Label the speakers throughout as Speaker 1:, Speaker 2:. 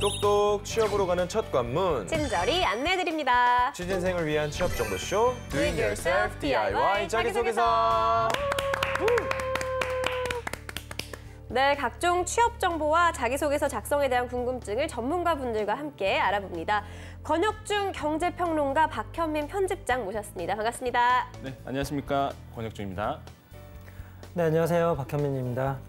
Speaker 1: 똑똑 취업으로 가는 첫 관문.
Speaker 2: 친절히 안내해드립니다.
Speaker 1: 취준생을 위한 취업 정보쇼 Do It Yourself DIY 자기소개서.
Speaker 2: 네, 각종 취업 정보와 자기소개서 작성에 대한 궁금증을 전문가분들과 함께 알아봅니다. 권혁중 경제평론가 박현민 편집장 모셨습니다. 반갑습니다.
Speaker 3: 네, 안녕하십니까. 권혁중입니다.
Speaker 4: 네, 안녕하세요. 박현민입니다.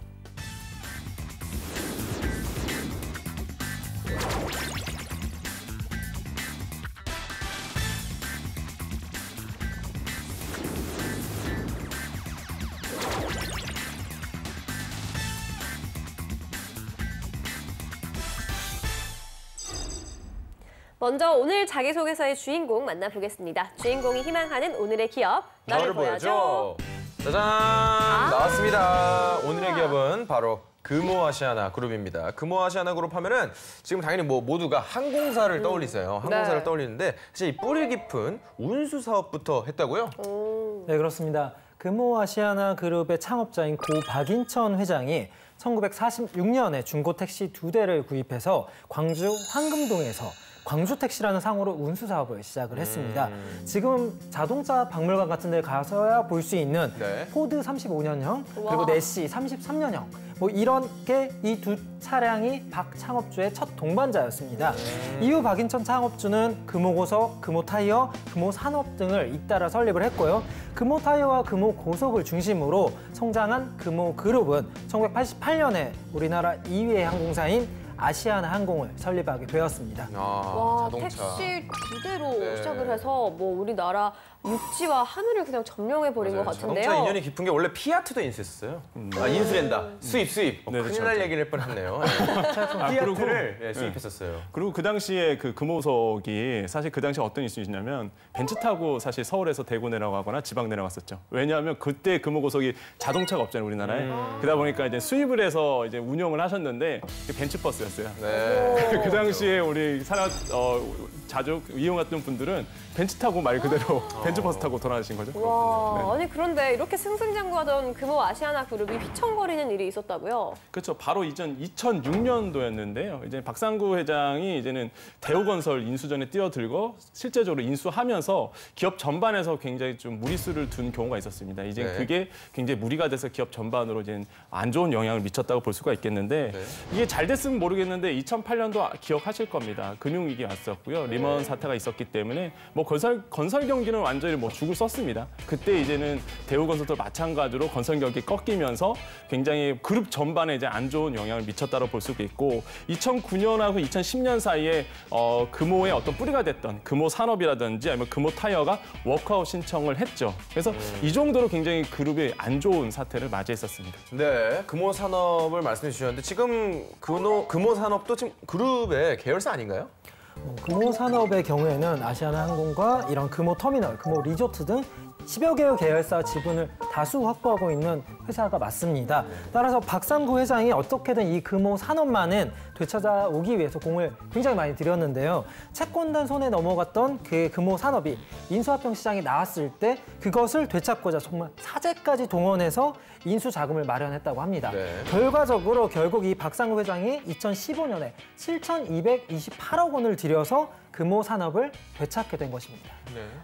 Speaker 2: 먼저 오늘 자기소개서의 주인공 만나보겠습니다. 주인공이 희망하는 오늘의 기업, 너를 보여줘.
Speaker 1: 짜잔! 나왔습니다. 오늘의 기업은 바로 금호아시아나 그룹입니다. 금호아시아나 그룹 하면은 지금 당연히 모두가 항공사를 떠올리세요. 항공사를 떠올리는데 사실 이 뿌리 깊은 운수 사업부터 했다고요?
Speaker 4: 네, 그렇습니다. 금호아시아나 그룹의 창업자인 고 박인천 회장이 1946년에 중고 택시 2대를 구입해서 광주 황금동에서 광주택시라는 상호로 운수 사업을 시작을 했습니다. 지금 자동차 박물관 같은 데 가서야 볼 수 있는 포드 35년형, 그리고 내시 33년형, 이렇게 이 두 차량이 박 창업주의 첫 동반자였습니다. 이후 박인천 창업주는 금호고속, 금호타이어, 금호산업 등을 잇따라 설립을 했고요. 금호타이어와 금호고속을 중심으로 성장한 금호그룹은 1988년에 우리나라 2위의 항공사인 아시아나 항공을 설립하게 되었습니다.
Speaker 2: 와,
Speaker 1: 자동차.
Speaker 2: 택시 2대로 시작을 해서 우리나라 육지와 하늘을 그냥 점령해버린 것 같은데요.
Speaker 1: 자동차 인연이 깊은 게 원래 피아트도 인수했어요. 인수랜다. 수입. 큰일 날 얘기를 할 뻔했네요. 피아트를 수입했었어요.
Speaker 3: 그리고 그 당시에 그 금호석이 사실 그 당시에 어떤 이슈였냐면 벤츠 타고 사실 서울에서 대구 내려가거나 지방 내려갔었죠. 왜냐하면 그때 금호고속이 자동차가 없잖아요, 우리나라에. 그러다 보니까 이제 수입을 해서 이제 운영을 하셨는데 벤츠 버스였어요.
Speaker 1: 네.
Speaker 3: 그 당시에 우리 자주 이용했던 분들은 벤츠 타고 말 그대로 벤츠 버스 타고 돌아가신 거죠.
Speaker 2: 와, 아니 그런데 이렇게 승승장구하던 금호 아시아나 그룹이 휘청거리는 일이 있었다고요?
Speaker 3: 그렇죠. 바로 2006년도였는데요. 이제 박상구 회장이 이제는 대우건설 인수전에 뛰어들고 실제적으로 인수하면서 기업 전반에서 굉장히 좀 무리수를 둔 경우가 있었습니다. 이제 그게 굉장히 무리가 돼서 기업 전반으로 이제 안 좋은 영향을 미쳤다고 볼 수가 있겠는데 이게 잘 됐으면 모르겠는데 2008년도 기억하실 겁니다. 금융위기 왔었고요. 리먼 사태가 있었기 때문에 건설 경기는 완전히 죽을 썼습니다. 그때 이제는 대우건설도 마찬가지로 건설 경기 꺾이면서 굉장히 그룹 전반에 이제 안 좋은 영향을 미쳤다고 볼 수가 있고 2009년하고 2010년 사이에 금호의 어떤 뿌리가 됐던 금호 산업이라든지 아니면 금호 타이어가 워크아웃 신청을 했죠. 그래서 이 정도로 굉장히 그룹이 안 좋은 사태를 맞이했었습니다.
Speaker 1: 네, 금호 산업을 말씀해 주셨는데 지금 금호 산업도 지금 그룹의 계열사 아닌가요?
Speaker 4: 금호산업의 경우에는 아시아나 항공과 이런 금호터미널, 금호리조트 등 10여 개의 계열사 지분을 다수 확보하고 있는 회사가 맞습니다. 따라서 박상구 회장이 어떻게든 이 금호산업만은 되찾아오기 위해서 공을 굉장히 많이 들였는데요. 채권단 손에 넘어갔던 그 금호산업이 인수합병 시장에 나왔을 때 그것을 되찾고자 정말 사재까지 동원해서 인수 자금을 마련했다고 합니다. 결과적으로 결국 이 박상구 회장이 2015년에 7,228억 원을 들여서 금호산업을 되찾게 된 것입니다.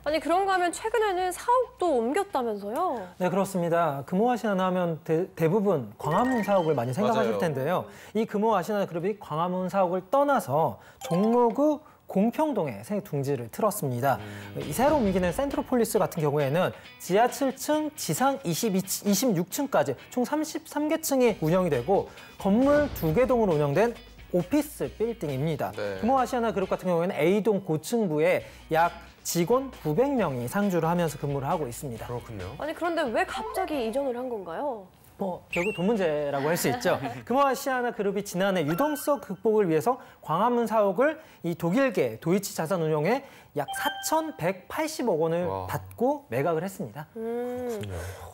Speaker 2: 아니 그런가 하면 최근에는 사옥도 옮겼다면서요?
Speaker 4: 네, 그렇습니다. 금호아시아나 하면 대부분 광화문 사옥을 많이 생각하실 텐데요. 이 금호아시아나 그룹이 광화문 사옥을 떠나서 종로구 공평동에 새 둥지를 틀었습니다. 이 새로 옮기는 센트로폴리스 같은 경우에는 지하 7층, 지상 26층까지 총 33개층이 운영이 되고 건물 2개 동으로 운영된 오피스 빌딩입니다. 금호아시아나 그룹 같은 경우에는 A동 고층부에 약 직원 900명이 상주를 하면서 근무를 하고 있습니다.
Speaker 1: 그렇군요.
Speaker 2: 아니 그런데 왜 갑자기 이전을 한 건가요?
Speaker 4: 결국 돈 문제라고 할 수 있죠. 금호아시아나 그룹이 지난해 유동성 극복을 위해서 광화문 사옥을 이 독일계 도이치 자산운용에 약 4,180억 원을 받고 매각을 했습니다.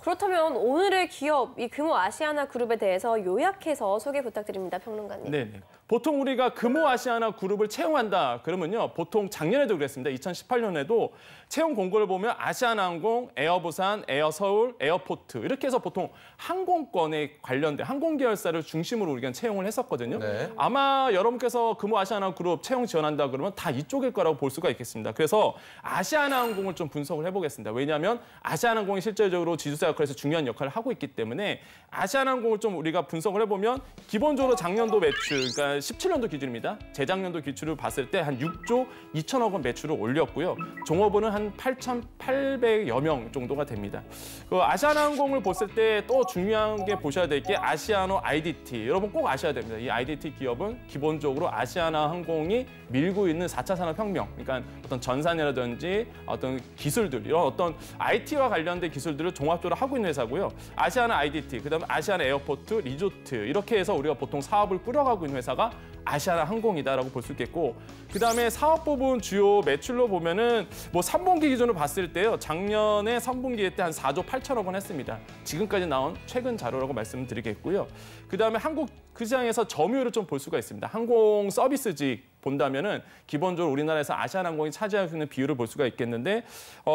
Speaker 2: 그렇다면 오늘의 기업, 이 금호아시아나 그룹에 대해서 요약해서 소개 부탁드립니다, 평론가님.
Speaker 3: 네. 보통 우리가 금호아시아나 그룹을 채용한다 그러면요. 보통 작년에도 그랬습니다. 2018년에도 채용 공고를 보면 아시아나항공, 에어부산, 에어서울, 에어포트 이렇게 해서 보통 항공 항공권에 관련된 항공 계열사를 중심으로 우리가 채용을 했었거든요.
Speaker 1: 네.
Speaker 3: 아마 여러분께서 금호 아시아나그룹 채용 지원한다 그러면 다 이쪽일 거라고 볼 수가 있겠습니다. 그래서 아시아나항공을 좀 분석을 해보겠습니다. 왜냐하면 아시아나항공이 실질적으로 지주사 역할에서 중요한 역할을 하고 있기 때문에 아시아나항공을 좀 우리가 분석을 해보면 기본적으로 작년도 매출, 그러니까 17년도 기준입니다. 재작년도 기준을 봤을 때 한 6조 2천억 원 매출을 올렸고요. 종업원은 한 8,800여 명 정도가 됩니다. 그 아시아나항공을 봤을 때 또 중요한 게 보셔야 될 게 아시아노 IDT. 여러분 꼭 아셔야 됩니다. 이 IDT 기업은 기본적으로 아시아나항공이 밀고 있는 4차 산업혁명, 그러니까 어떤 전산이라든지 어떤 기술들, 이런 어떤 IT와 관련된 기술들을 종합적으로 하고 있는 회사고요. 아시아나 IDT, 그다음에 아시아나 에어포트, 리조트 이렇게 해서 우리가 보통 사업을 꾸려가고 있는 회사가 아시아나항공이다라고 볼 수 있겠고, 그다음에 사업 부분 주요 매출로 보면은 뭐 3분기 기준으로 봤을 때요. 작년에 3분기 때 한 4조 8천억 원 했습니다. 지금까지 나온 최근 자료라고 말씀드리겠고요. 그다음에 한국 그 시장에서 점유율을 좀 볼 수가 있습니다. 항공 서비스직 본다면은 기본적으로 우리나라에서 아시아나항공이 차지하고 있는 비율을 볼 수가 있겠는데,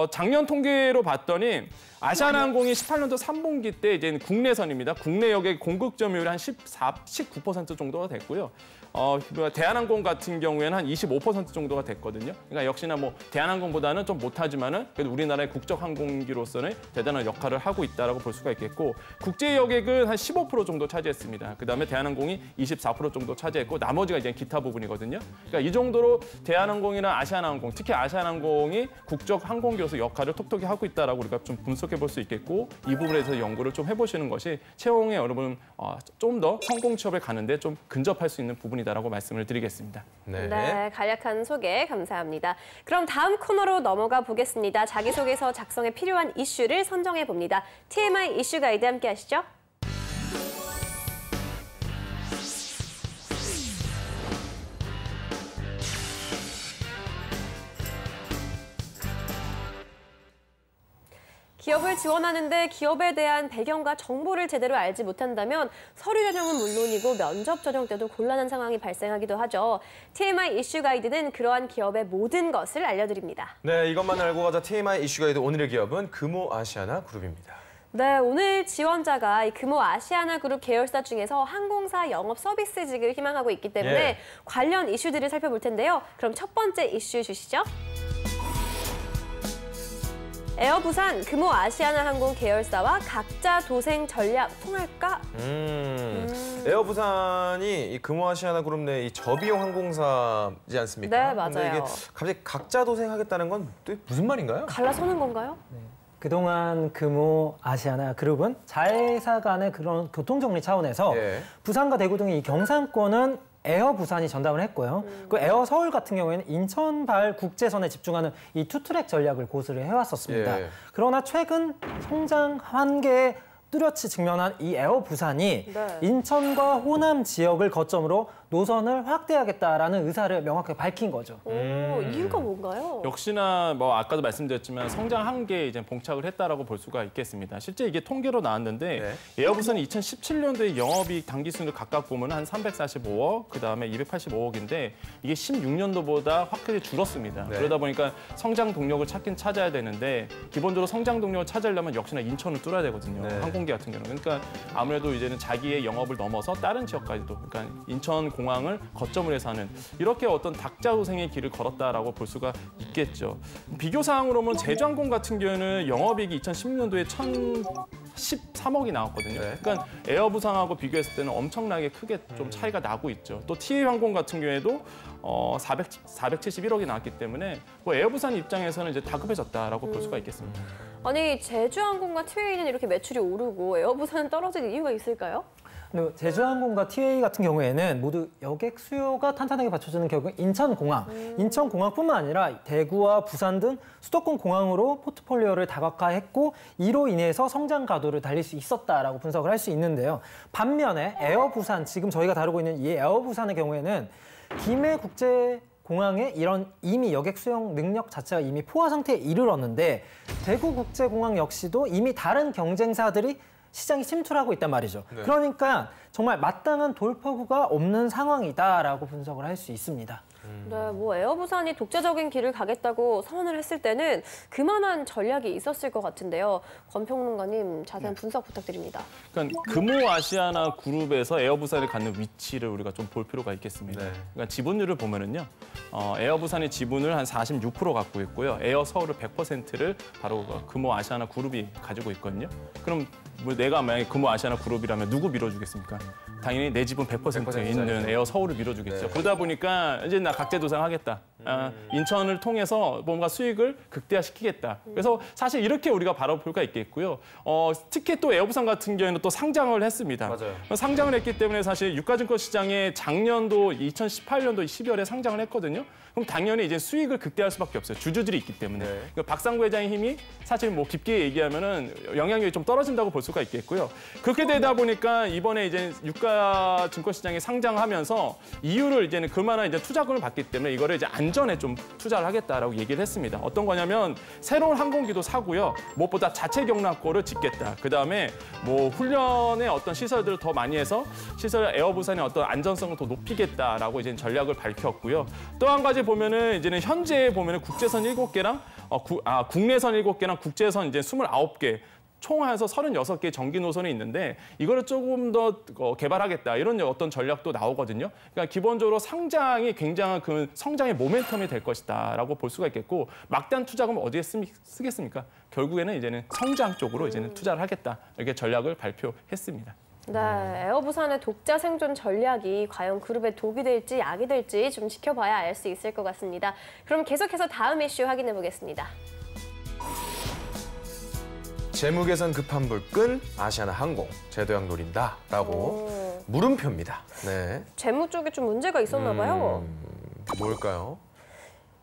Speaker 3: 작년 통계로 봤더니 아시아나항공이 18년도 3분기 때 이제 국내선입니다. 국내 여객 공급 점유율이 한 19% 정도가 됐고요. 대한항공 같은 경우에는 한 25% 정도가 됐거든요. 그러니까 역시나 뭐 대한항공보다는 좀 못하지만은 그래도 우리나라의 국적 항공기로서는 대단한 역할을 하고 있다라고 볼 수가 있겠고, 국제 여객은 한 15% 정도 차지했습니다. 그다음에 대한항공이 24% 정도 차지했고, 나머지가 이제 기타 부분이거든요. 그러니까 이 정도로 대한항공이나 아시아나항공, 특히 아시아나항공이 국적 항공기로서 역할을 톡톡히 하고 있다라고 우리가 좀 분석해 볼 수 있겠고, 이 부분에 대해서 연구를 좀 해보시는 것이 채용에 여러분 좀 더 성공 취업에 가는데 좀 근접할 수 있는 부분이다라고 말씀을 드리겠습니다.
Speaker 2: 네, 간략한 소개 감사합니다. 그럼 다음 코너로 넘어가 보겠습니다. 자기소개서 작성에 필요한 이슈를 선정해 봅니다. TMI 이슈 가이드 함께 하시죠. 기업을 지원하는데 기업에 대한 배경과 정보를 제대로 알지 못한다면 서류 전형은 물론이고 면접 전형 때도 곤란한 상황이 발생하기도 하죠. TMI 이슈 가이드는 그러한 기업의 모든 것을 알려드립니다.
Speaker 1: 네, 이것만 알고 가자 TMI 이슈 가이드. 오늘의 기업은 금호 아시아나 그룹입니다.
Speaker 2: 네, 오늘 지원자가 이 금호 아시아나 그룹 계열사 중에서 항공사 영업 서비스직을 희망하고 있기 때문에 관련 이슈들을 살펴볼 텐데요. 그럼 첫 번째 이슈 주시죠. 에어부산, 금호 아시아나 항공 계열사와 각자 도생 전략 통할까?
Speaker 1: 에어부산이 이 금호 아시아나 그룹 내 이 저비용 항공사이지 않습니까?
Speaker 2: 네, 맞아요.
Speaker 1: 근데 이게 갑자기 각자 도생하겠다는 건 또 무슨 말인가요?
Speaker 2: 갈라서는 건가요?
Speaker 4: 그동안 금호 아시아나 그룹은 자회사 간의 그런 교통정리 차원에서 부산과 대구 등의 이 경상권은 에어 부산이 전담을 했고요. 그 에어 서울 같은 경우에는 인천발 국제선에 집중하는 이 투트랙 전략을 고수를 해왔었습니다. 그러나 최근 성장 한계에 뚜렷이 직면한 이 에어 부산이 인천과 호남 지역을 거점으로 노선을 확대하겠다라는 의사를 명확하게 밝힌 거죠.
Speaker 2: 이유가 뭔가요?
Speaker 3: 역시나 뭐 아까도 말씀드렸지만 성장 한계에 이제 봉착을 했다라고 볼 수가 있겠습니다. 실제 이게 통계로 나왔는데 에어부산이 2017년도에 영업이익 당기순을 각각 보면 한 345억, 그다음에 285억인데 이게 16년도보다 확실히 줄었습니다. 그러다 보니까 성장 동력을 찾긴 찾아야 되는데 기본적으로 성장 동력을 찾으려면 역시나 인천을 뚫어야 되거든요. 항공기 같은 경우는. 그러니까 아무래도 이제는 자기의 영업을 넘어서 다른 지역까지도, 그러니까 인천 공항을 거점으로 해서 하는 이렇게 어떤 닭자도생의 길을 걸었다라고 볼 수가 있겠죠. 비교 사항으로 보면 제주항공 같은 경우는 영업이익이 2016년도에 1,013억이 나왔거든요. 그러니까 에어부산하고 비교했을 때는 엄청나게 크게 좀 차이가 나고 있죠. 또 TA항공 같은 경우에도 471억이 나왔기 때문에 뭐 에어부산 입장에서는 이제 다급해졌다라고 볼 수가 있겠습니다.
Speaker 2: 아니, 제주항공과 TA는 이렇게 매출이 오르고 에어부산은 떨어질 이유가 있을까요?
Speaker 4: 제주항공과 TA 같은 경우에는 모두 여객 수요가 탄탄하게 받쳐주는 결국은 인천공항. 인천공항뿐만 아니라 대구와 부산 등 수도권 공항으로 포트폴리오를 다각화했고 이로 인해서 성장 가도를 달릴 수 있었다라고 분석을 할 수 있는데요. 반면에 에어부산, 지금 저희가 다루고 있는 이 에어부산의 경우에는 김해국제공항에 이런 이미 여객 수용 능력 자체가 이미 포화 상태에 이르렀는데 대구국제공항 역시도 이미 다른 경쟁사들이 시장에 침투하고 있단 말이죠. 그러니까 정말 마땅한 돌파구가 없는 상황이다라고 분석을 할 수 있습니다.
Speaker 2: 네, 뭐 에어부산이 독자적인 길을 가겠다고 선언을 했을 때는 그만한 전략이 있었을 것 같은데요. 권 평론가님 자세한 분석 부탁드립니다.
Speaker 3: 그러니까 금호 아시아나 그룹에서 에어부산을 갖는 위치를 우리가 좀 볼 필요가 있겠습니다.
Speaker 1: 네.
Speaker 3: 그러니까 지분율을 보면은요, 에어부산의 지분을 한 46% 갖고 있고요, 에어 서울을 100%를 바로 금호 아시아나 그룹이 가지고 있거든요. 그럼 뭐 내가 만약에 금호 아시아나 그룹이라면 누구 밀어주겠습니까? 당연히 내 지분 100% 있는 에어 서울을 밀어주겠죠.
Speaker 1: 네.
Speaker 3: 그러다 보니까 이제 나 각재도상하겠다. 인천을 통해서 뭔가 수익을 극대화시키겠다. 그래서 사실 이렇게 우리가 바라볼 필요가 있겠고요. 특히 또 에어부산 같은 경우에는 또 상장을 했습니다.
Speaker 1: 맞아요.
Speaker 3: 상장을 했기 때문에 사실 유가증권 시장에 작년도 2018년도 12월에 상장을 했거든요. 그럼 당연히 이제 수익을 극대화할 수밖에 없어요. 주주들이 있기 때문에.
Speaker 1: 네.
Speaker 3: 그러니까 박상구 회장의 힘이 사실 뭐 깊게 얘기하면은 영향력이 좀 떨어진다고 볼 수가 있겠고요. 그렇게 되다 보니까 이번에 이제 유가 증권 시장에 상장하면서 이유를 이제는 그만한 이제 투자금을 받기 때문에 이거를 이제 안전에 좀 투자를 하겠다라고 얘기를 했습니다. 어떤 거냐면 새로운 항공기도 사고요. 무엇보다 자체 경납고를 짓겠다. 그다음에 뭐 훈련의 어떤 시설들을 더 많이 해서 시설 에어부산의 어떤 안전성을 더 높이겠다라고 이제 전략을 밝혔고요. 또 한 가지 보면은 이제는 현재 보면은 국제선 7개랑 국내선 7개랑 국제선 이제 29개 총 해서 36개 정기 노선이 있는데 이거를 조금 더 개발하겠다 이런 어떤 전략도 나오거든요. 그러니까 기본적으로 상장이 굉장한 그 성장의 모멘텀이 될 것이다라고 볼 수가 있겠고 막대한 투자금을 어디에 쓰겠습니까? 결국에는 이제는 성장 쪽으로 이제는 투자를 하겠다 이렇게 전략을 발표했습니다.
Speaker 2: 네, 에어부산의 독자 생존 전략이 과연 그룹에 독이 될지 약이 될지 좀 지켜봐야 알 수 있을 것 같습니다. 그럼 계속해서 다음 이슈 확인해 보겠습니다.
Speaker 1: 재무 개선 급한 불 끈 아시아나 항공 제도양 노린다라고 물음표입니다. 네.
Speaker 2: 재무 쪽에 좀 문제가 있었나 봐요.
Speaker 1: 뭘까요?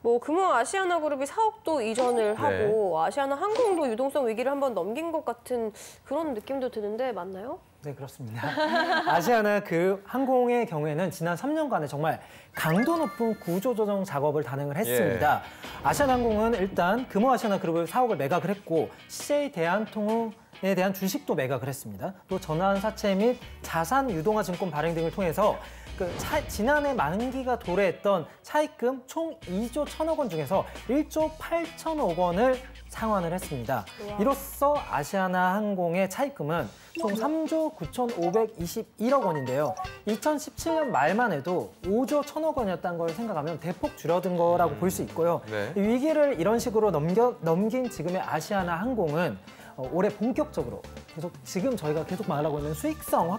Speaker 2: 뭐 금호 아시아나 그룹이 사업도 이전을 하고 아시아나 항공도 유동성 위기를 한번 넘긴 것 같은 그런 느낌도 드는데 맞나요?
Speaker 4: 네, 그렇습니다. 아시아나 그 항공의 경우에는 지난 3년간에 정말 강도 높은 구조조정 작업을 단행을 했습니다. 아시아나항공은 일단 금호 아시아나 그룹의 사옥을 매각을 했고 CJ 대한통운에 대한 주식도 매각을 했습니다. 또 전환사채 및 자산 유동화 증권 발행 등을 통해서 지난해 만기가 도래했던 차입금 총 2조 1천억 원 중에서 1조 8천억 원을 상환을 했습니다. 이로써 아시아나 항공의 차입금은 총 3조 9,521억 원인데요. 2017년 말만 해도 5조 1천억 원이었다는 걸 생각하면 대폭 줄어든 거라고 볼 수 있고요.
Speaker 1: 네.
Speaker 4: 위기를 이런 식으로 넘긴 지금의 아시아나 항공은 올해 본격적으로 지금 저희가 계속 말하고 있는 수익성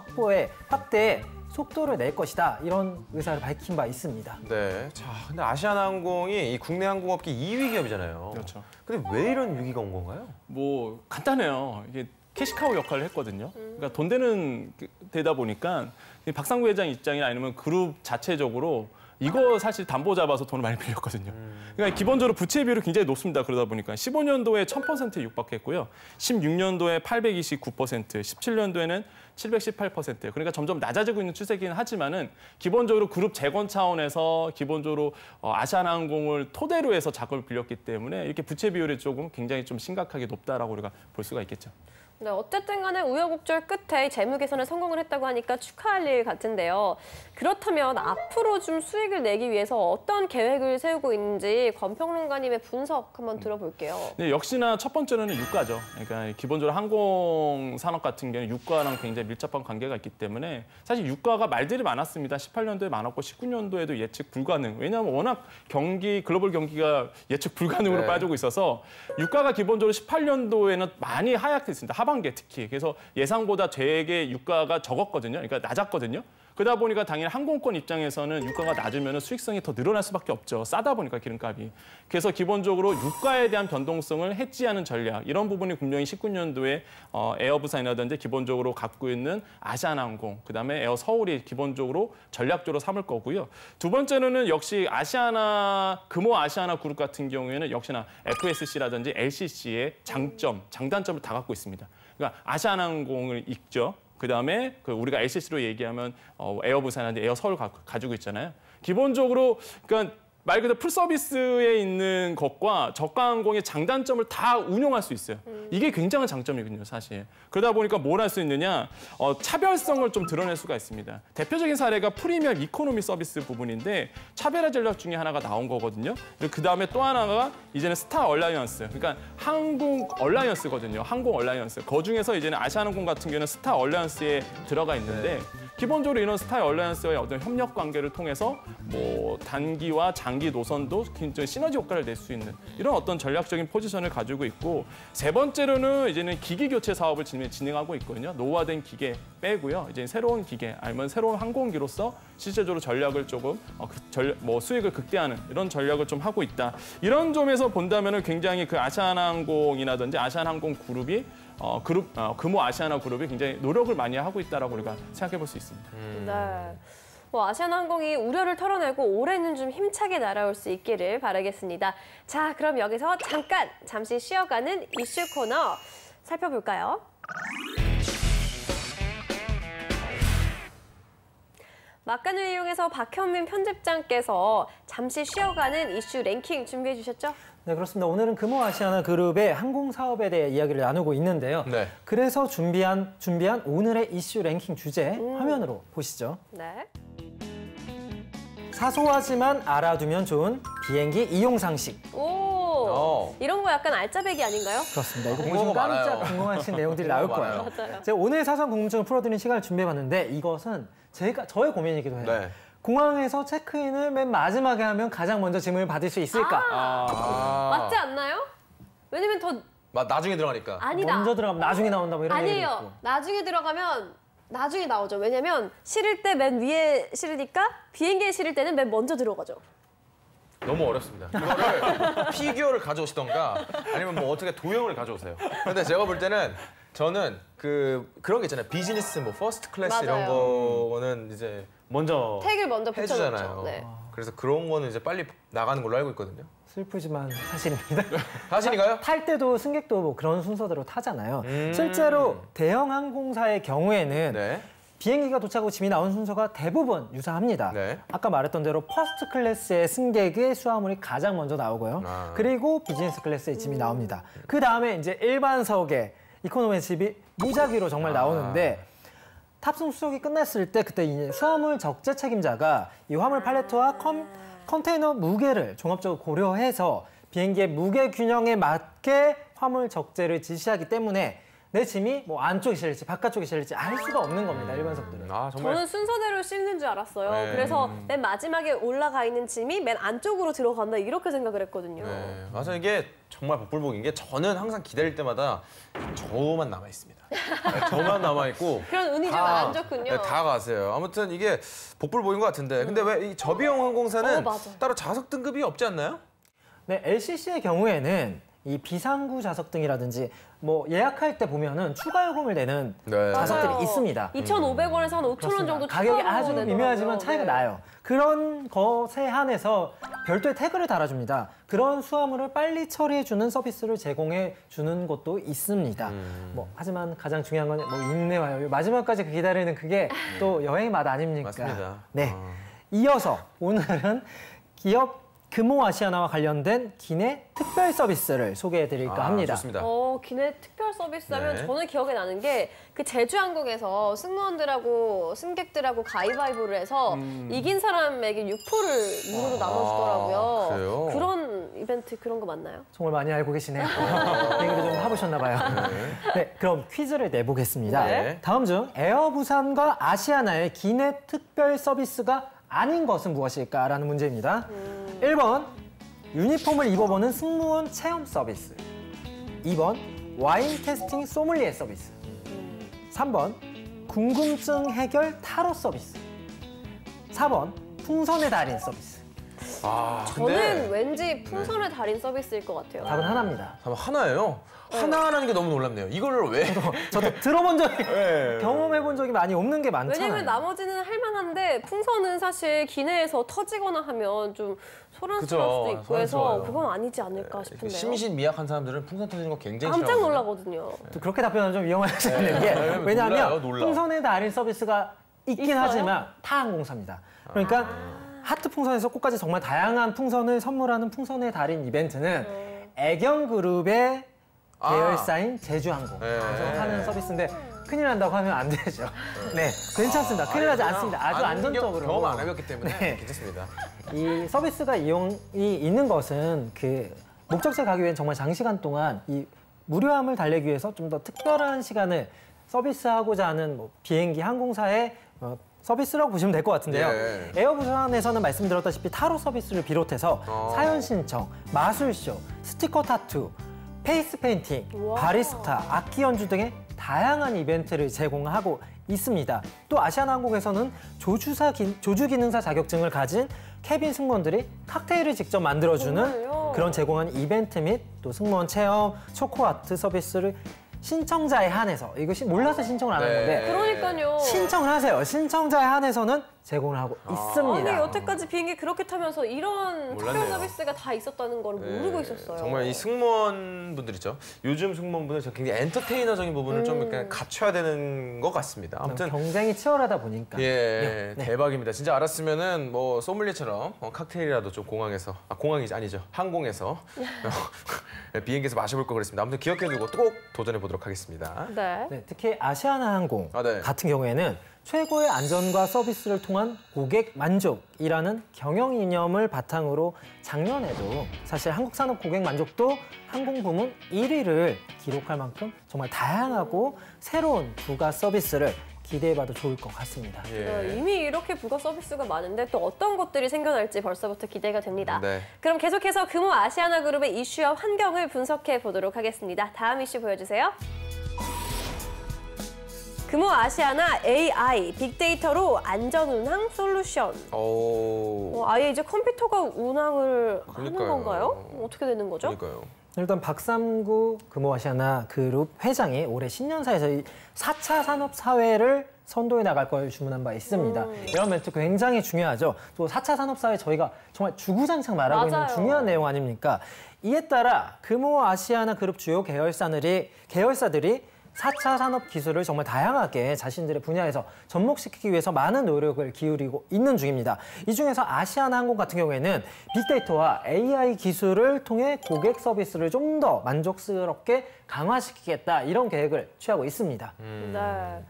Speaker 4: 확대에 속도를 낼 것이다. 이런 의사를 밝힌 바 있습니다.
Speaker 1: 네. 자, 근데 아시아나항공이 이 국내 항공업계 2위 기업이잖아요.
Speaker 3: 그렇죠.
Speaker 1: 근데 왜 이런 위기가 온 건가요?
Speaker 3: 뭐 간단해요. 이게 캐시카우 역할을 했거든요. 그러니까 돈 되는 되다 보니까 박상구 회장 입장이나 아니면 그룹 자체적으로 이거 사실 담보 잡아서 돈을 많이 빌렸거든요. 그러니까 기본적으로 부채 비율이 굉장히 높습니다. 그러다 보니까 15년도에 1000%에 육박했고요. 16년도에 829%, 17년도에는 718%. 그러니까 점점 낮아지고 있는 추세이긴 하지만은 기본적으로 그룹 재건 차원에서 기본적으로 아시아나항공을 토대로 해서 작업을 빌렸기 때문에 이렇게 부채 비율이 조금 굉장히 좀 심각하게 높다라고 우리가 볼 수가 있겠죠.
Speaker 2: 네, 어쨌든 간에 우여곡절 끝에 재무 개선에 성공을 했다고 하니까 축하할 일 같은데요. 그렇다면 앞으로 좀 수익을 내기 위해서 어떤 계획을 세우고 있는지 권 평론가님의 분석 한번 들어볼게요.
Speaker 3: 네, 역시나 첫 번째는 유가죠. 그러니까 기본적으로 항공 산업 같은 경우는 유가랑 굉장히 밀접한 관계가 있기 때문에 사실 유가가 말들이 많았습니다. 18년도에 많았고 19년도에도 예측 불가능. 왜냐하면 워낙 글로벌 경기가 예측 불가능으로 빠지고 있어서 유가가 기본적으로 18년도에는 많이 하락했습니다. 하반기에 특히. 그래서 예상보다 되게 유가가 적었거든요. 그러니까 낮았거든요. 그러다 보니까 당연히 항공권 입장에서는 유가가 낮으면 수익성이 더 늘어날 수밖에 없죠. 싸다 보니까 기름값이. 그래서 기본적으로 유가에 대한 변동성을 해지하는 전략, 이런 부분이 분명히 19년도에 에어부산이라든지 기본적으로 갖고 있는 아시아나항공, 그다음에 에어 서울이 기본적으로 전략적으로 삼을 거고요. 두 번째로는 역시 금호 아시아나 그룹 같은 경우에는 역시나 FSC라든지 LCC의 장단점을 다 갖고 있습니다. 그러니까 아시아나항공을 있죠. 그다음에 우리가 LCC로 얘기하면 에어부산이나 에어 서울 가지고 있잖아요. 기본적으로 그러니까 말 그대로 풀 서비스에 있는 것과 저가항공의 장단점을 다 운용할 수 있어요. 이게 굉장한 장점이거든요, 사실. 그러다 보니까 뭘 할 수 있느냐, 차별성을 좀 드러낼 수가 있습니다. 대표적인 사례가 프리미엄 이코노미 서비스 부분인데 차별화 전략 중에 하나가 나온 거거든요. 그리고 그다음에 또 하나가 이제는 스타 얼라이언스, 그러니까 항공 얼라이언스거든요. 항공 얼라이언스. 그중에서 이제는 아시아나항공 같은 경우는 스타 얼라이언스에 들어가 있는데 기본적으로 이런 스타 얼라이언스와의 어떤 협력 관계를 통해서 뭐 단기와 장기 노선도 굉장히 시너지 효과를 낼 수 있는 이런 어떤 전략적인 포지션을 가지고 있고, 세 번째로는 이제는 기기 교체 사업을 진행하고 있거든요. 노후화된 기계 빼고요. 이제 새로운 기계 아니면 새로운 항공기로서 실제적으로 전략을 조금 수익을 극대화하는 이런 전략을 좀 하고 있다. 이런 점에서 본다면은 굉장히 그 아시아나항공이라든지 아시아나항공 그룹이 금호 아시아나 그룹이 굉장히 노력을 많이 하고 있다라고 우리가 생각해 볼 수 있습니다.
Speaker 2: 네. 아시아나항공이 우려를 털어내고 올해는 좀 힘차게 날아올 수 있기를 바라겠습니다. 자, 그럼 여기서 잠시 쉬어가는 이슈 코너 살펴볼까요? 막간을 이용해서 박현민 편집장께서 잠시 쉬어가는 이슈 랭킹 준비해 주셨죠?
Speaker 4: 네, 그렇습니다. 오늘은 금호 아시아나 그룹의 항공 사업에 대해 이야기를 나누고 있는데요.
Speaker 1: 네.
Speaker 4: 그래서 준비한 오늘의 이슈 랭킹 주제 화면으로 보시죠.
Speaker 2: 네.
Speaker 4: 사소하지만 알아두면 좋은 비행기 이용 상식.
Speaker 2: 이런 거 약간 알짜배기 아닌가요?
Speaker 4: 그렇습니다. 이거
Speaker 1: 궁금한
Speaker 4: 보시면
Speaker 1: 거
Speaker 4: 깜짝
Speaker 1: 많아요.
Speaker 4: 궁금하신 내용들이 나올 거예요.
Speaker 2: 맞아요.
Speaker 4: 제가 오늘 사전 궁금증을 풀어드리는 시간을 준비해봤는데 이것은 저의 고민이기도 해요.
Speaker 1: 네.
Speaker 4: 공항에서 체크인을 맨 마지막에 하면 가장 먼저 질문을 받을 수 있을까?
Speaker 2: 맞지 않나요? 왜냐면 더
Speaker 1: 나중에 들어가니까.
Speaker 2: 아니다.
Speaker 4: 먼저 들어가면 나중에 나온다 뭐 이런 얘기도 있고.
Speaker 2: 아니에요. 나중에 들어가면 나중에 나오죠. 왜냐면 실을 때 맨 위에 실으니까 비행기에 실을 때는 맨 먼저 들어가죠.
Speaker 1: 너무 어렵습니다. 이거를 피규어를 가져오시던가 아니면 뭐 어떻게 도형을 가져오세요. 근데 제가 볼 때는 저는 그런 게 있잖아요. 비즈니스, 뭐 퍼스트 클래스 이런
Speaker 2: 맞아요.
Speaker 1: 거는 이제 먼저
Speaker 2: 택을 먼저 붙여놓죠.
Speaker 1: 해주잖아요.
Speaker 2: 네.
Speaker 1: 그래서 그런 거는 이제 빨리 나가는 걸로 알고 있거든요.
Speaker 4: 슬프지만 사실입니다.
Speaker 1: 사실인가요?
Speaker 4: 탈 때도 승객도 뭐 그런 순서대로 타잖아요. 실제로 대형 항공사의 경우에는
Speaker 1: 네.
Speaker 4: 비행기가 도착하고 짐이 나온 순서가 대부분 유사합니다.
Speaker 1: 네.
Speaker 4: 아까 말했던 대로 퍼스트 클래스의 승객의 수화물이 가장 먼저 나오고요. 그리고 비즈니스 클래스의 짐이 나옵니다. 그 다음에 이제 일반석의 이코노미 짐이 무작위로 정말 나오는데 탑승 수속이 끝났을 때 그때 이제 수화물 적재 책임자가 이 화물 팔레트와 컨테이너 무게를 종합적으로 고려해서 비행기의 무게 균형에 맞게 화물 적재를 지시하기 때문에 내 짐이 뭐 안쪽에 실릴지 바깥쪽에 실릴지 알 수가 없는 겁니다. 일반석들은.
Speaker 1: 정말.
Speaker 2: 저는 순서대로 싣는 줄 알았어요.
Speaker 1: 네.
Speaker 2: 그래서 맨 마지막에 올라가 있는 짐이 맨 안쪽으로 들어간다 이렇게 생각을 했거든요.
Speaker 1: 네. 맞아 이게 정말 복불복인 게 저는 항상 기다릴 때마다 저만 남아 있습니다. 네, 저만 남아 있고.
Speaker 2: 그런 운이 좀 안 좋군요.
Speaker 1: 네, 다 가세요. 아무튼 이게 복불복인 것 같은데, 근데 왜 이 저비용 항공사는
Speaker 2: 맞아.
Speaker 1: 따로 좌석 등급이 없지 않나요?
Speaker 4: 네, LCC의 경우에는 이 비상구 좌석 등이라든지 뭐 예약할 때 보면은 추가 요금을 내는
Speaker 1: 네.
Speaker 4: 좌석들이
Speaker 2: 맞아요.
Speaker 4: 있습니다.
Speaker 2: 2,500원에서 한 5,000원 정도
Speaker 4: 가격이
Speaker 2: 추가로
Speaker 4: 아주
Speaker 2: 내더라고요.
Speaker 4: 미묘하지만 차이가
Speaker 2: 네.
Speaker 4: 나요. 그런 것에 한해서 별도의 태그를 달아줍니다. 그런 수화물을 빨리 처리해주는 서비스를 제공해주는 곳도 있습니다. 뭐 하지만 가장 중요한 건 뭐 인내와요. 마지막까지 기다리는 그게 또 여행의 맛 아닙니까?
Speaker 1: 맞습니다.
Speaker 4: 네. 이어서 오늘은 기업 금호 아시아나와 관련된 기내 특별 서비스를 소개해드릴까 합니다.
Speaker 1: 좋습니다.
Speaker 2: 기내 특별 서비스 하면
Speaker 1: 네.
Speaker 2: 저는 기억에 나는 게 그 제주항공에서 승무원들하고 승객들하고 가위바위보를 해서 이긴 사람에게 6%를 무료로 나눠주더라고요.
Speaker 1: 그래요?
Speaker 2: 그런 이벤트 그런 거 맞나요?
Speaker 4: 정말 많이 알고 계시네요. 비행기를 좀 타보셨나 봐요. 네, 그럼 퀴즈를 내보겠습니다.
Speaker 1: 네.
Speaker 4: 다음 중 에어부산과 아시아나의 기내 특별 서비스가 아닌 것은 무엇일까라는 문제입니다. 1번, 유니폼을 입어보는 승무원 체험 서비스. 2번, 와인 테스팅 소믈리에 서비스. 3번, 궁금증 해결 타로 서비스. 4번, 풍선의 달인 서비스.
Speaker 2: 저는 왠지 풍선의 달인 서비스일 것 같아요.
Speaker 4: 답은 하나입니다.
Speaker 1: 하나예요? 하나라는 게 너무 놀랍네요. 이거를 왜?
Speaker 4: 저도 들어본 적이,
Speaker 1: 네.
Speaker 4: 경험해본 적이 많이 없는 게 많잖아요.
Speaker 2: 왜냐면 나머지는 할만한데 풍선은 사실 기내에서 터지거나 하면 좀 소란스러울 수도 있고 해서
Speaker 1: 소란스러워요.
Speaker 2: 그건 아니지 않을까 싶은데요.
Speaker 1: 심신 미약한 사람들은 풍선 터지는 거 굉장히
Speaker 2: 깜짝
Speaker 1: 싫어하거든요.
Speaker 2: 놀라거든요.
Speaker 4: 또 그렇게 답변하면 좀 위험할 수 있는 게 왜냐하면
Speaker 1: 놀라요, 놀라.
Speaker 4: 풍선의 달인 서비스가 있긴
Speaker 2: 있어요?
Speaker 4: 하지만 타 항공사입니다. 그러니까 하트 풍선에서 꽃까지 정말 다양한 풍선을 선물하는 풍선의 달인 이벤트는 애경그룹의 계열사인 제주항공에서 하는 서비스인데 큰일 난다고 하면 안 되죠. 네, 괜찮습니다. 큰일 나지 않습니다. 아주 안전적으로.
Speaker 1: 경험 안 해봤기 때문에
Speaker 4: 네.
Speaker 1: 괜찮습니다.
Speaker 4: 이 서비스가 이용이 있는 것은 그 목적지에 가기 위해 정말 장시간 동안 이 무료함을 달래기 위해서 좀 더 특별한 시간을 서비스하고자 하는 뭐 비행기 항공사의 서비스라고 보시면 될 것 같은데요.
Speaker 1: 예.
Speaker 4: 에어부산에서는 말씀드렸다시피 타로 서비스를 비롯해서 사연 신청, 마술쇼, 스티커 타투, 페이스 페인팅,
Speaker 2: 우와.
Speaker 4: 바리스타, 악기 연주 등의 다양한 이벤트를 제공하고 있습니다. 또 아시아나항공에서는 조주 기능사 자격증을 가진 캐빈 승무원들이 칵테일을 직접 만들어주는
Speaker 2: 정말요?
Speaker 4: 그런 제공하는 이벤트 및 또 승무원 체험, 초코아트 서비스를 신청자에 한해서 이것이 몰라서 신청을 안 하는 건데
Speaker 1: 네.
Speaker 2: 그러니까요.
Speaker 4: 신청을 하세요. 신청자에 한해서는 제공을 하고 있습니다.
Speaker 2: 아니 여태까지 비행기 그렇게 타면서 이런 특별
Speaker 1: 몰랐네요.
Speaker 2: 서비스가 다 있었다는 걸 모르고 있었어요.
Speaker 1: 정말 이 승무원분들 있죠. 요즘 승무원분들 굉장히 엔터테이너적인 부분을 좀 이렇게 갖춰야 되는 것 같습니다. 아무튼
Speaker 4: 경쟁이 치열하다 보니까.
Speaker 1: 예,
Speaker 4: 네.
Speaker 1: 대박입니다. 진짜 알았으면은 뭐 소믈리에처럼 칵테일이라도 좀 공항에서, 공항이 아니죠, 항공에서 비행기에서 마셔볼 걸 그랬습니다. 아무튼 기억해두고 꼭 도전해 보도록 하겠습니다.
Speaker 2: 네.
Speaker 4: 네, 특히 아시아나항공
Speaker 1: 네.
Speaker 4: 같은 경우에는 최고의 안전과 서비스를 통한 고객 만족이라는 경영 이념을 바탕으로 작년에도 사실 한국산업 고객 만족도 항공 부문 1위를 기록할 만큼 정말 다양하고 새로운 부가 서비스를 기대해봐도 좋을 것 같습니다.
Speaker 2: 네, 이미 이렇게 부가 서비스가 많은데 또 어떤 것들이 생겨날지 벌써부터 기대가 됩니다.
Speaker 1: 네.
Speaker 2: 그럼 계속해서 금호 아시아나그룹의 이슈와 환경을 분석해 보도록 하겠습니다. 다음 이슈 보여주세요. 금호 아시아나 AI 빅데이터로 안전운항 솔루션. 아예 이제 컴퓨터가 운항을 하는
Speaker 1: 그러니까요.
Speaker 2: 건가요? 어떻게 되는 거죠?
Speaker 1: 그러니까요.
Speaker 4: 일단 박삼구 금호아시아나 그룹 회장이 올해 신년사에서 이 4차 산업사회를 선도해 나갈 걸 주문한 바 있습니다. 이런 멘트 굉장히 중요하죠. 또 4차 산업사회 저희가 정말 주구장창 말하고
Speaker 2: 맞아요.
Speaker 4: 있는 중요한 내용 아닙니까? 이에 따라 금호아시아나 그룹 주요 계열사들이 4차 산업 기술을 정말 다양하게 자신들의 분야에서 접목시키기 위해서 많은 노력을 기울이고 있는 중입니다. 이 중에서 아시아나항공 같은 경우에는 빅데이터와 AI 기술을 통해 고객 서비스를 좀 더 만족스럽게 강화시키겠다 이런 계획을 취하고 있습니다.
Speaker 2: 네.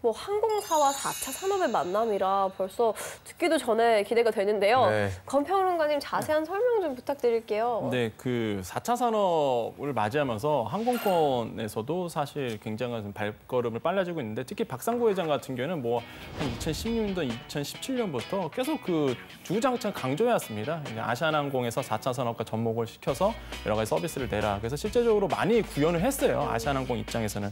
Speaker 2: 뭐 항공사와 4차 산업의 만남이라 벌써 듣기도 전에 기대가 되는데요.
Speaker 1: 네.
Speaker 2: 권평론가님 자세한 설명 좀 부탁드릴게요.
Speaker 3: 네, 그 4차 산업을 맞이하면서 항공권에서도 사실 굉장한 좀 발걸음을 빨라지고 있는데 특히 박상구 회장 같은 경우에는 뭐 한 2016년도, 2017년부터 계속 그 주구장창 강조해왔습니다. 아시아나항공에서 4차 산업과 접목을 시켜서 여러 가지 서비스를 내라. 그래서 실제적으로 많이 구현을 했어요. 아시아나항공 입장에서는.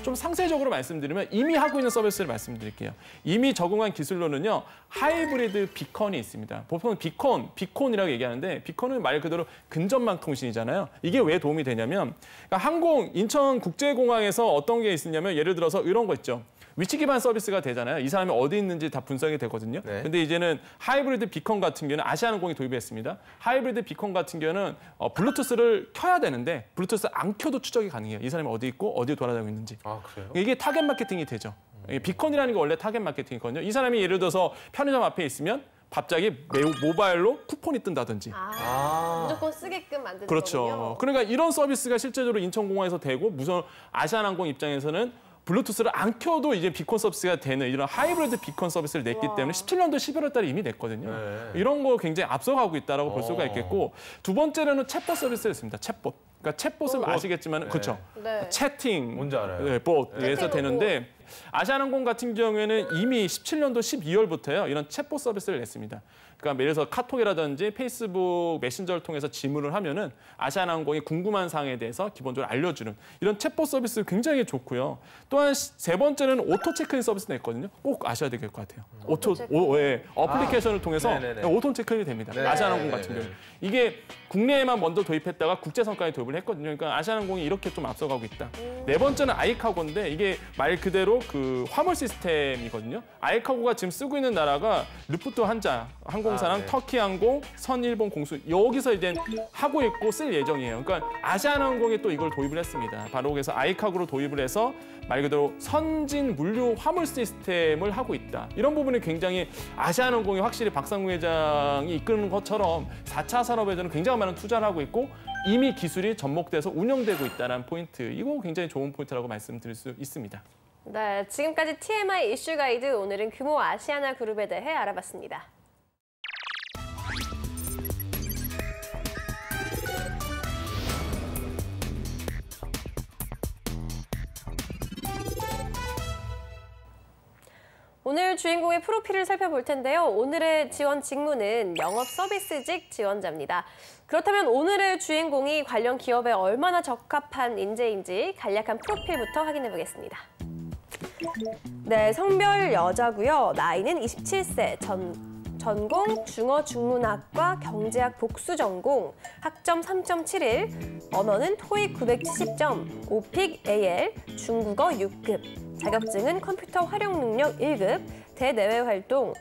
Speaker 3: 좀 상세적으로 말씀드리면 이미 하고 있는 서비스를 말씀드릴게요. 이미 적응한 기술로는요. 하이브리드 비컨이 있습니다. 보통 비콘이라고 얘기하는데 비콘은 말 그대로 근접망 통신이잖아요. 이게 왜 도움이 되냐면 그러니까 인천국제공항에서 어떤 게 있냐면 예를 들어서 이런 거 있죠. 위치 기반 서비스가 되잖아요. 이 사람이 어디 있는지 다 분석이 되거든요.
Speaker 1: 네.
Speaker 3: 근데 이제는 하이브리드 비컨 같은 경우는 아시아나항공이 도입했습니다. 하이브리드 비컨 같은 경우는 블루투스를 켜야 되는데 블루투스 안 켜도 추적이 가능해요. 이 사람이 어디 있고 어디에 돌아다니고 있는지.
Speaker 1: 아, 그래요?
Speaker 3: 이게 타겟 마케팅이 되죠. 비컨이라는 게 원래 타겟 마케팅이거든요. 이 사람이 예를 들어서 편의점 앞에 있으면 갑자기 모바일로 쿠폰이 뜬다든지.
Speaker 2: 무조건 쓰게끔 만드는
Speaker 3: 그렇죠.
Speaker 2: 거군요.
Speaker 3: 그러니까 이런 서비스가 실제적으로 인천공항에서 되고 무슨 아시아나항공 입장에서는 블루투스를 안 켜도 이제 비콘 서비스가 되는 이런 하이브리드 비콘 서비스를 냈기 때문에 17년도 11월 달에 이미 냈거든요.
Speaker 1: 네.
Speaker 3: 이런 거 굉장히 앞서가고 있다라고 볼 수가 있겠고 두 번째로는 챗봇 서비스를 했습니다. 챗봇. 그러니까 챗봇을 아시겠지만 그렇죠.
Speaker 2: 네.
Speaker 3: 채팅
Speaker 1: 뭔지 알아요.
Speaker 3: 네, 봇에서 되는데 아시아나항공 같은 경우에는 이미 17년도 12월부터요. 이런 챗봇 서비스를 냈습니다. 그러니까 예를 들어서 카톡이라든지 페이스북 메신저를 통해서 질문을 하면은 아시아나항공이 궁금한 사항에 대해서 기본적으로 알려주는 이런 챗봇 서비스 굉장히 좋고요. 또한 세 번째는 오토 체크인 서비스 냈거든요. 꼭 아셔야 될 것 같아요. 어플리케이션을 통해서
Speaker 1: 네네네.
Speaker 3: 오토 체크인이 됩니다.
Speaker 1: 네.
Speaker 3: 아시아나항공 같은
Speaker 1: 네네.
Speaker 3: 경우 이게 국내에만 먼저 도입했다가 국제선까지 도입을 도입을 했거든요. 그러니까 아시아나항공이 이렇게 좀 앞서가고 있다. 네 번째는 아이카고인데 이게 말 그대로 그 화물 시스템이거든요. 아이카고가 지금 쓰고 있는 나라가 루프트한자 항공사랑
Speaker 1: 네.
Speaker 3: 터키항공, 선일본 공수 여기서 이제 하고 있고 쓸 예정이에요. 그러니까 아시아나항공이 또 이걸 도입을 했습니다. 바로 그래서 아이카고로 도입을 해서 말 그대로 선진 물류 화물 시스템을 하고 있다. 이런 부분이 굉장히 아시아나항공이 확실히 박상무 회장이 이끄는 것처럼 4차 산업에서는 굉장히 많은 투자를 하고 있고 이미 기술이 접목돼서 운영되고 있다는 포인트. 이거 굉장히 좋은 포인트라고 말씀드릴 수 있습니다.
Speaker 2: 네, 지금까지 TMI 이슈 가이드 오늘은 금호 아시아나 그룹에 대해 알아봤습니다. 오늘 주인공의 프로필을 살펴볼 텐데요. 오늘의 지원 직무는 영업 서비스직 지원자입니다. 그렇다면 오늘의 주인공이 관련 기업에 얼마나 적합한 인재인지 간략한 프로필부터 확인해 보겠습니다. 네, 성별 여자고요. 나이는 27세, 전공 중어중문학과 경제학 복수 전공, 학점 3.71, 언어는 토익 970점, 오픽 AL, 중국어 6급, 자격증은 컴퓨터 활용 능력 1급, 대내외 활동,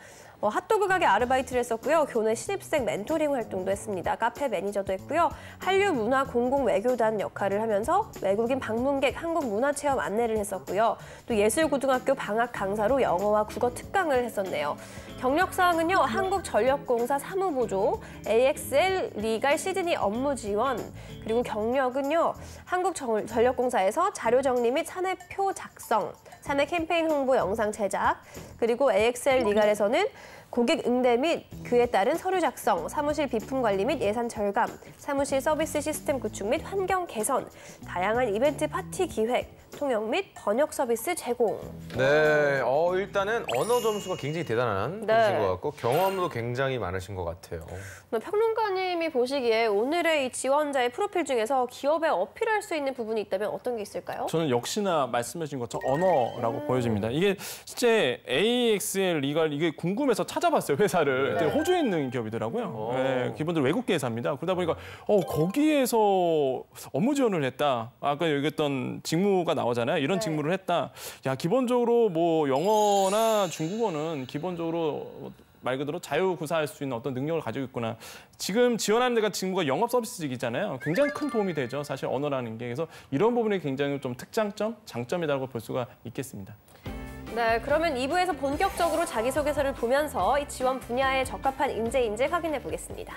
Speaker 2: 핫도그 가게 아르바이트를 했었고요. 교내 신입생 멘토링 활동도 했습니다. 카페 매니저도 했고요. 한류 문화 공공 외교단 역할을 하면서 외국인 방문객 한국 문화 체험 안내를 했었고요. 또 예술고등학교 방학 강사로 영어와 국어 특강을 했었네요. 경력사항은요. 한국전력공사 사무보조, AXL 리갈 시드니 업무 지원, 그리고 경력은요. 한국전력공사에서 자료 정리 및 사내표 작성, 사내 캠페인 홍보 영상 제작, 그리고 AXL 리갈에서는 고객 응대 및 그에 따른 서류 작성, 사무실 비품 관리 및 예산 절감, 사무실 서비스 시스템 구축 및 환경 개선, 다양한 이벤트 파티 기획, 통역 및 번역 서비스 제공.
Speaker 1: 네, 일단은 언어 점수가 굉장히 대단한
Speaker 2: 네.
Speaker 1: 분이신 것 같고 경험도 굉장히 많으신 것 같아요.
Speaker 2: 평론가님이 보시기에 오늘의 이 지원자의 프로필 중에서 기업에 어필할 수 있는 부분이 있다면 어떤 게 있을까요?
Speaker 3: 저는 역시나 말씀하신 것처럼 언어라고 보여집니다. 이게 실제 AXL 리갈 이게 궁금해서 찾아봤어요, 회사를.
Speaker 2: 네.
Speaker 3: 호주에 있는 기업이더라고요. 네, 기본적으로 외국계 회사입니다. 그러다 보니까 거기에서 업무 지원을 했다. 아까 얘기했던 직무가 나오잖아요. 이런
Speaker 2: 네.
Speaker 3: 직무를 했다. 야, 기본적으로 뭐 영어나 중국어는 기본적으로 말 그대로 자유구사할 수 있는 어떤 능력을 가지고 있구나. 지금 지원하는 데가 직무가 영업 서비스직이잖아요. 굉장히 큰 도움이 되죠. 사실 언어라는 게. 그래서 이런 부분이 굉장히 좀 특장점, 장점이라고 볼 수가 있겠습니다.
Speaker 2: 네, 그러면 2부에서 본격적으로 자기소개서를 보면서 이 지원 분야에 적합한 인재인지 확인해 보겠습니다.